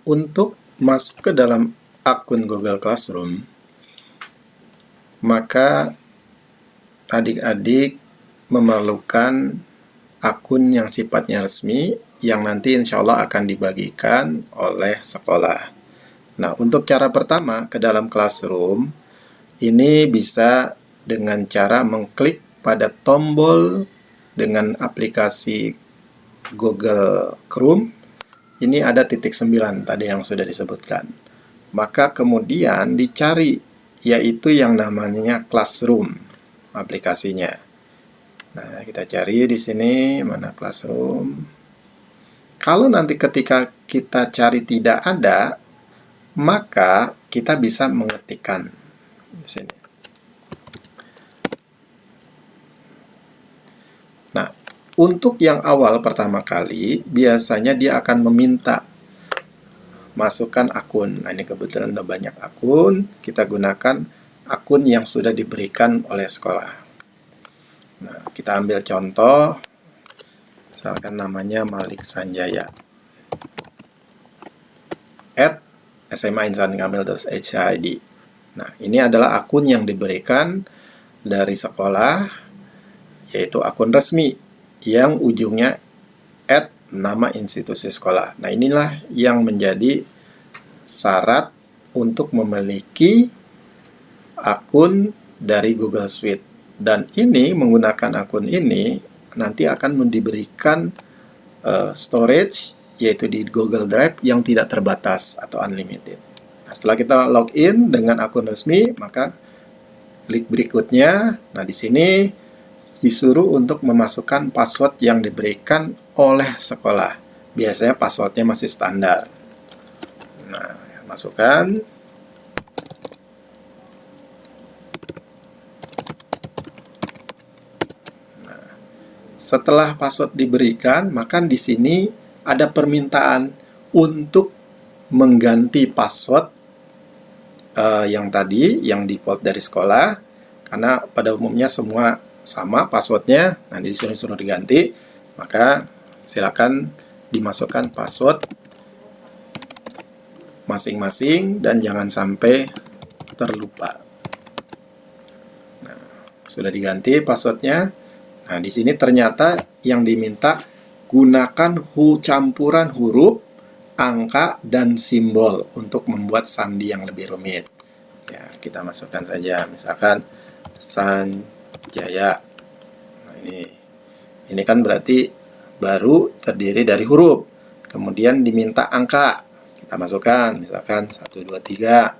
untuk masuk ke dalam akun Google Classroom, maka adik-adik memerlukan akun yang sifatnya resmi yang nanti insya Allah akan dibagikan oleh sekolah. Nah, untuk cara pertama ke dalam Classroom, ini bisa dengan cara mengklik pada tombol dengan aplikasi Google Chrome. Ini ada titik 9 tadi yang sudah disebutkan. Maka kemudian dicari, yaitu yang namanya Classroom aplikasinya. Nah, kita cari di sini mana Classroom. Kalau nanti ketika kita cari tidak ada, maka kita bisa mengetikkan di sini. Nah, untuk yang awal pertama kali, biasanya dia akan meminta masukkan akun. Nah, ini kebetulan ada banyak akun, kita gunakan akun yang sudah diberikan oleh sekolah. Nah, kita ambil contoh, misalkan namanya Malik Sanjaya @smainsankamil.id. Nah, ini adalah akun yang diberikan dari sekolah, yaitu akun resmi yang ujungnya nama institusi sekolah. Nah, inilah yang menjadi syarat untuk memiliki akun dari Google Suite. Dan ini menggunakan akun ini nanti akan diberikan storage, yaitu di Google Drive yang tidak terbatas atau unlimited. Nah, setelah kita login dengan akun resmi, maka klik berikutnya. Nah, di sini disuruh untuk memasukkan password yang diberikan oleh sekolah. Biasanya passwordnya masih standar. Nah, masukkan. Nah, setelah password diberikan, maka di sini ada permintaan untuk mengganti password yang tadi, yang default dari sekolah, karena pada umumnya semua sama passwordnya. Nah, disuruh diganti, maka silakan dimasukkan password masing-masing dan jangan sampai terlupa. Nah, sudah diganti passwordnya. Nah, di sini ternyata yang diminta gunakan campuran huruf, angka, dan simbol untuk membuat sandi yang lebih rumit. Ya, kita masukkan saja, misalkan Sanjaya. Nah, ini kan berarti baru terdiri dari huruf. Kemudian diminta angka. Kita masukkan, misalkan 1, 2, 3.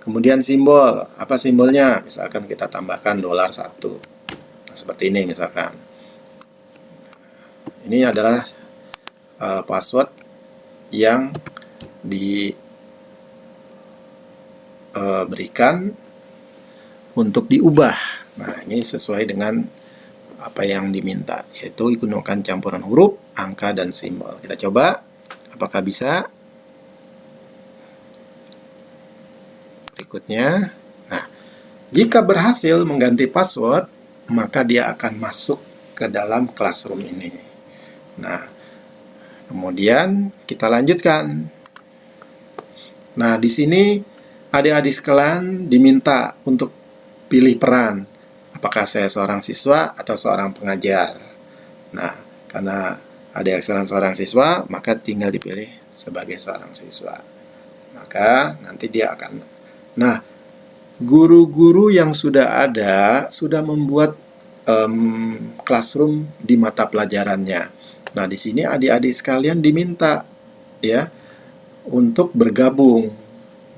Kemudian simbol. Apa simbolnya? Misalkan kita tambahkan $1. Nah, seperti ini misalkan. Ini adalah password yang diberikan untuk diubah. Nah, ini sesuai dengan apa yang diminta, yaitu gunakan campuran huruf, angka, dan simbol. Kita coba, apakah bisa? Berikutnya, nah, jika berhasil mengganti password, maka dia akan masuk ke dalam Classroom ini. Nah, kemudian kita lanjutkan. Nah, di sini adik-adik sekalian diminta untuk pilih peran. Apakah saya seorang siswa atau seorang pengajar? Nah, karena adik sekalian seorang siswa, maka tinggal dipilih sebagai seorang siswa. Maka nanti dia akan. Nah, guru-guru yang sudah ada sudah membuat Classroom di mata pelajarannya. Nah, di sini adik-adik sekalian diminta ya untuk bergabung.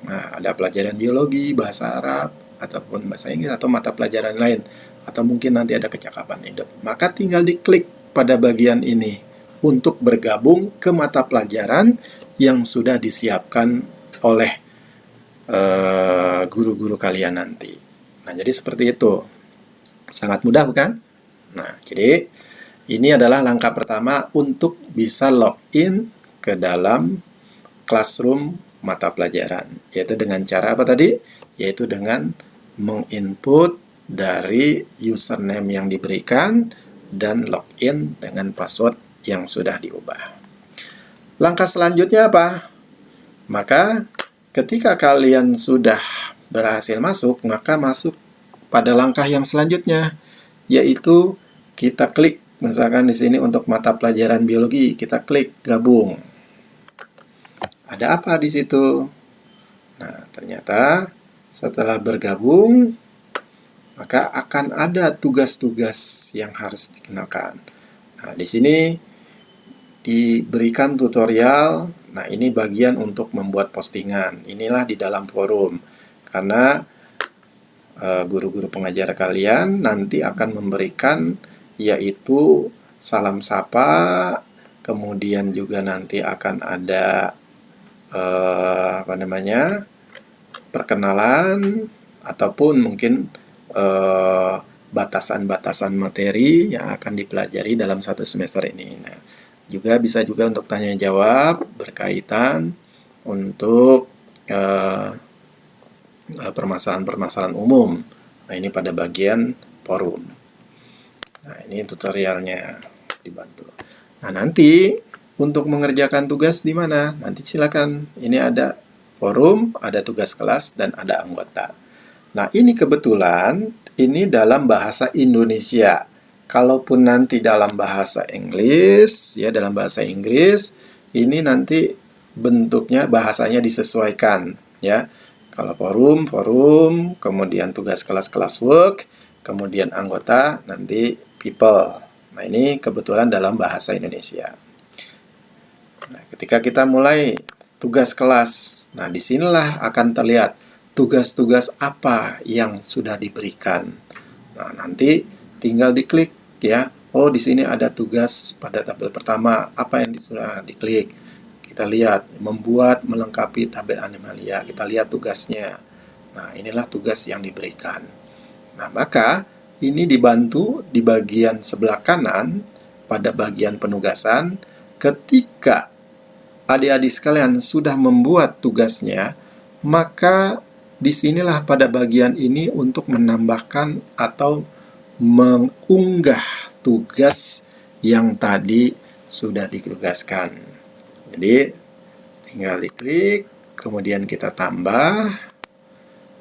Nah, ada pelajaran biologi, bahasa Arab, ataupun bahasa Inggris, atau mata pelajaran lain, atau mungkin nanti ada kecakapan hidup. Maka tinggal diklik pada bagian ini untuk bergabung ke mata pelajaran yang sudah disiapkan oleh guru-guru kalian nanti. Nah, jadi seperti itu. Sangat mudah, bukan? Nah, jadi ini adalah langkah pertama untuk bisa login ke dalam Classroom mata pelajaran, yaitu dengan cara apa tadi? Yaitu dengan menginput dari username yang diberikan dan login dengan password yang sudah diubah. Langkah selanjutnya apa? Maka ketika kalian sudah berhasil masuk, maka masuk pada langkah yang selanjutnya, yaitu kita klik. Misalkan di sini untuk mata pelajaran biologi, kita klik gabung. Ada apa di situ? Nah, ternyata setelah bergabung, maka akan ada tugas-tugas yang harus dikenalkan. Nah, di sini diberikan tutorial. Nah, ini bagian untuk membuat postingan. Inilah di dalam forum. Karena guru-guru pengajar kalian nanti akan memberikan yaitu salam sapa, kemudian juga nanti akan ada perkenalan ataupun mungkin batasan-batasan materi yang akan dipelajari dalam satu semester ini. Nah, juga bisa juga untuk tanya jawab berkaitan untuk permasalahan-permasalahan umum. Nah, ini pada bagian forum. Nah, ini tutorialnya dibantu. Nah, nanti untuk mengerjakan tugas di mana? Nanti silakan. Ini ada forum, ada tugas kelas, dan ada anggota. Nah, ini kebetulan ini dalam bahasa Indonesia. Kalaupun nanti dalam bahasa Inggris, ya dalam bahasa Inggris, ini nanti bentuknya bahasanya disesuaikan, ya. Kalau forum, kemudian tugas kelas work, kemudian anggota, nanti people. Nah, ini kebetulan dalam bahasa Indonesia. Nah, ketika kita mulai tugas kelas, nah disinilah akan terlihat tugas-tugas apa yang sudah diberikan. Nah, nanti tinggal diklik ya. Oh, di sini ada tugas pada tabel pertama. Apa yang sudah diklik? Kita lihat membuat melengkapi tabel animalia. Kita lihat tugasnya. Nah, inilah tugas yang diberikan. Nah, maka ini dibantu di bagian sebelah kanan pada bagian penugasan. Ketika adik-adik sekalian sudah membuat tugasnya, maka disinilah pada bagian ini untuk menambahkan atau mengunggah tugas yang tadi sudah ditugaskan. Jadi tinggal diklik, kemudian kita tambah.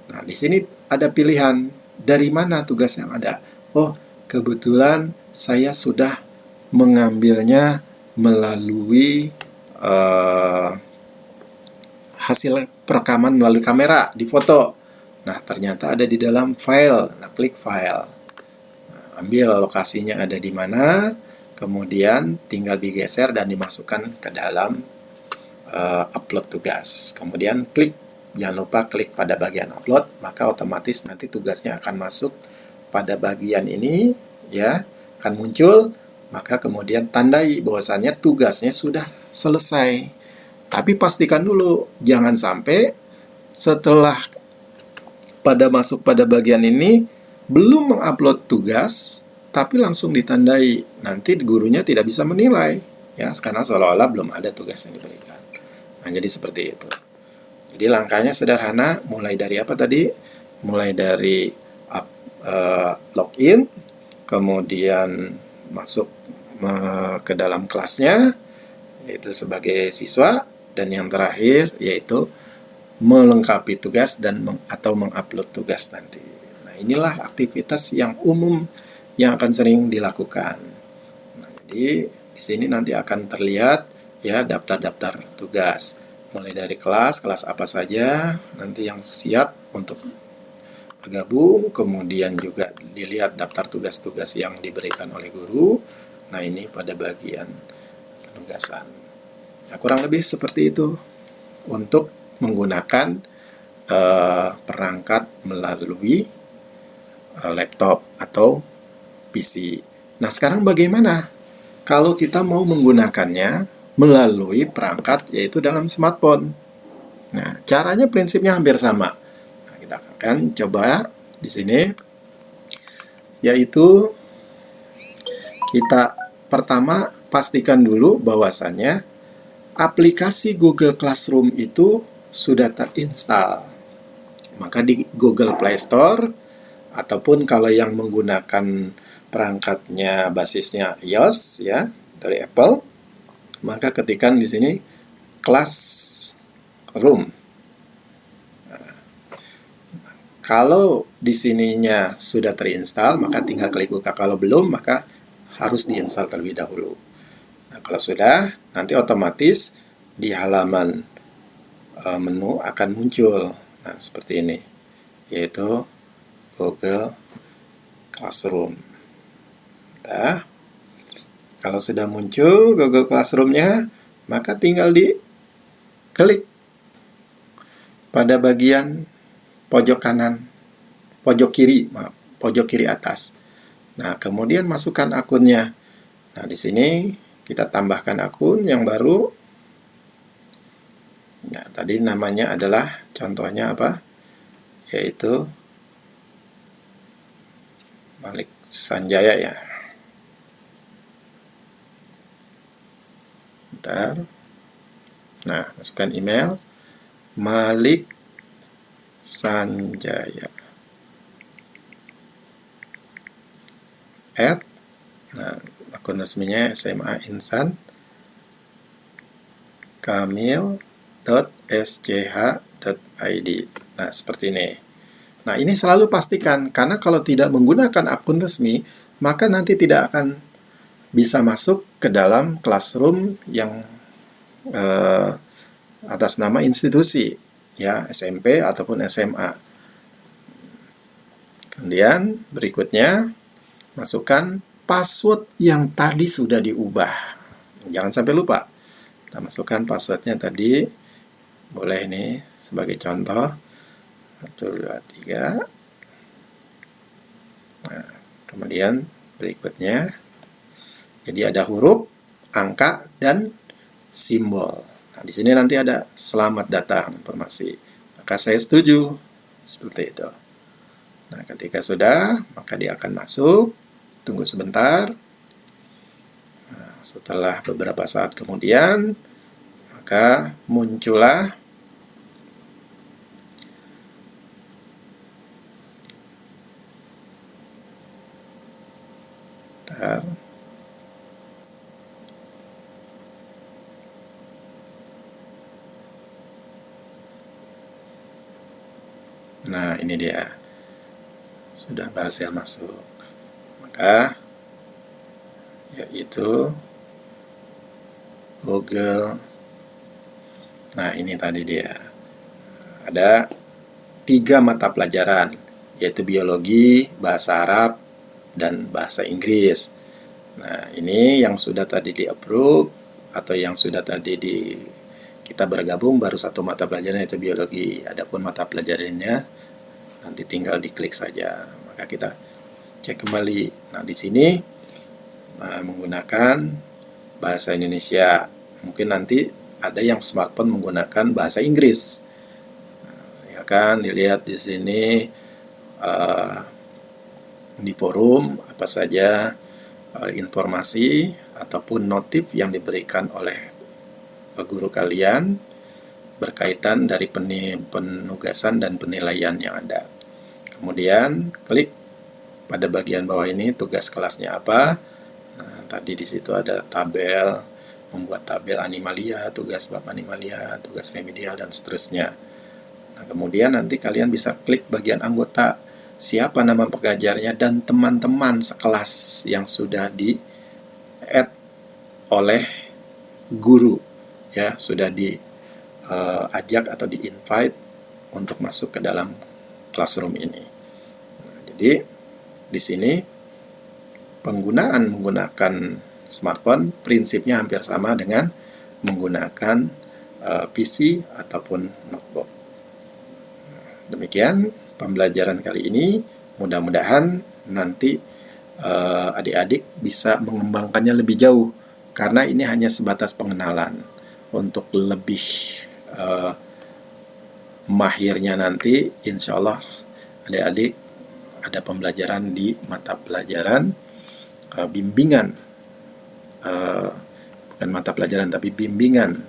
Nah, di sini ada pilihan dari mana tugas yang ada. Oh, kebetulan saya sudah mengambilnya melalui hasil perekaman melalui kamera di foto. Nah, ternyata ada di dalam file. Nah, klik file. Nah, ambil lokasinya ada di mana, kemudian tinggal digeser dan dimasukkan ke dalam upload tugas. Kemudian klik, jangan lupa klik pada bagian upload, maka otomatis nanti tugasnya akan masuk pada bagian ini, ya, akan muncul, maka kemudian tandai bahwasannya tugasnya sudah selesai. Tapi pastikan dulu, jangan sampai setelah masuk pada bagian ini, belum mengupload tugas, tapi langsung ditandai. Nanti gurunya tidak bisa menilai, ya, karena seolah-olah belum ada tugas yang diberikan. Nah, jadi seperti itu. Jadi langkahnya sederhana, mulai dari apa tadi? Mulai dari login, kemudian masuk ke dalam kelasnya, yaitu sebagai siswa, dan yang terakhir yaitu melengkapi tugas atau mengupload tugas nanti. Nah, inilah aktivitas yang umum yang akan sering dilakukan. Nah, jadi di sini nanti akan terlihat ya daftar-daftar tugas. Mulai dari kelas apa saja nanti yang siap untuk bergabung, kemudian juga dilihat daftar tugas-tugas yang diberikan oleh guru. Nah, ini pada bagian penugasan. Nah, kurang lebih seperti itu untuk menggunakan perangkat melalui laptop atau PC. Nah, sekarang bagaimana kalau kita mau menggunakannya melalui perangkat yaitu dalam smartphone? Nah, caranya prinsipnya hampir sama. Nah, kita akan coba di sini, yaitu kita pertama pastikan dulu bahwasannya aplikasi Google Classroom itu sudah terinstall. Maka di Google Play Store ataupun kalau yang menggunakan perangkatnya basisnya iOS ya dari Apple, maka ketikkan di sini kelas Room. Kalau di sininya sudah terinstall, maka tinggal klik buka. Kalau belum, maka harus diinstal terlebih dahulu. Nah, kalau sudah, nanti otomatis di halaman menu akan muncul. Nah, seperti ini, yaitu Google Classroom. Nah, kalau sudah muncul Google Classroom-nya, maka tinggal diklik pada bagian pojok kanan, pojok kiri atas. Nah, kemudian masukkan akunnya. Nah, di sini kita tambahkan akun yang baru. Nah, tadi namanya adalah, contohnya apa? Yaitu Malik Sanjaya ya. Bentar. Nah, masukkan email Malik Sanjaya @ nah, akun resminya SMA Insan kamil.sch.id. Nah, seperti ini. Nah, ini selalu pastikan, karena kalau tidak menggunakan akun resmi, maka nanti tidak akan bisa masuk ke dalam Classroom yang atas nama institusi, ya, SMP ataupun SMA. Kemudian berikutnya, masukkan password yang tadi sudah diubah. Jangan sampai lupa. Kita masukkan passwordnya tadi. Boleh ini sebagai contoh. 1, 2, 3. Nah, kemudian berikutnya, jadi ada huruf, angka, dan simbol. Nah, di sini nanti ada selamat datang informasi. Maka saya setuju. Seperti itu. Nah, ketika sudah, maka dia akan masuk. Tunggu sebentar. Nah, setelah beberapa saat kemudian, maka muncullah nah, ini dia. Sudah berhasil masuk. Maka yaitu Google. Nah, ini tadi dia. Ada 3 mata pelajaran, yaitu biologi, bahasa Arab, dan bahasa Inggris. Nah, ini yang sudah tadi di-approve atau yang sudah tadi kita bergabung baru 1 mata pelajaran, yaitu biologi. Adapun mata pelajarannya nanti tinggal diklik saja. Maka kita cek kembali. Nah, di sini menggunakan bahasa Indonesia. Mungkin nanti ada yang smartphone menggunakan bahasa Inggris. Nah, silakan dilihat di sini di forum apa saja informasi ataupun notif yang diberikan oleh guru kalian berkaitan dari penugasan dan penilaian yang ada. Kemudian klik pada bagian bawah ini tugas kelasnya apa. Nah, tadi di situ ada tabel, membuat tabel animalia, tugas bab animalia, tugas remedial, dan seterusnya. Nah, kemudian nanti kalian bisa klik bagian anggota, siapa nama pengajarnya, dan teman-teman sekelas yang sudah di-add oleh guru, ya, sudah diajak atau di-invite untuk masuk ke dalam Classroom ini. Nah, jadi di sini menggunakan smartphone prinsipnya hampir sama dengan menggunakan PC ataupun notebook. Demikian pembelajaran kali ini. Mudah-mudahan nanti adik-adik bisa mengembangkannya lebih jauh, karena ini hanya sebatas pengenalan. Untuk lebih mahirnya nanti, insya Allah adik-adik ada pembelajaran di mata pelajaran bimbingan, bukan mata pelajaran tapi bimbingan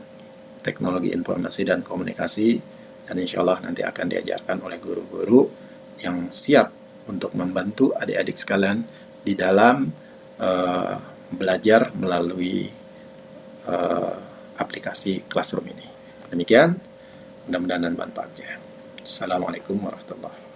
teknologi informasi dan komunikasi, dan insya Allah nanti akan diajarkan oleh guru-guru yang siap untuk membantu adik-adik sekalian di dalam belajar melalui aplikasi Classroom ini. Demikian, Mudah-mudahan ada manfaatnya. Assalamualaikum warahmatullahi wabarakatuh.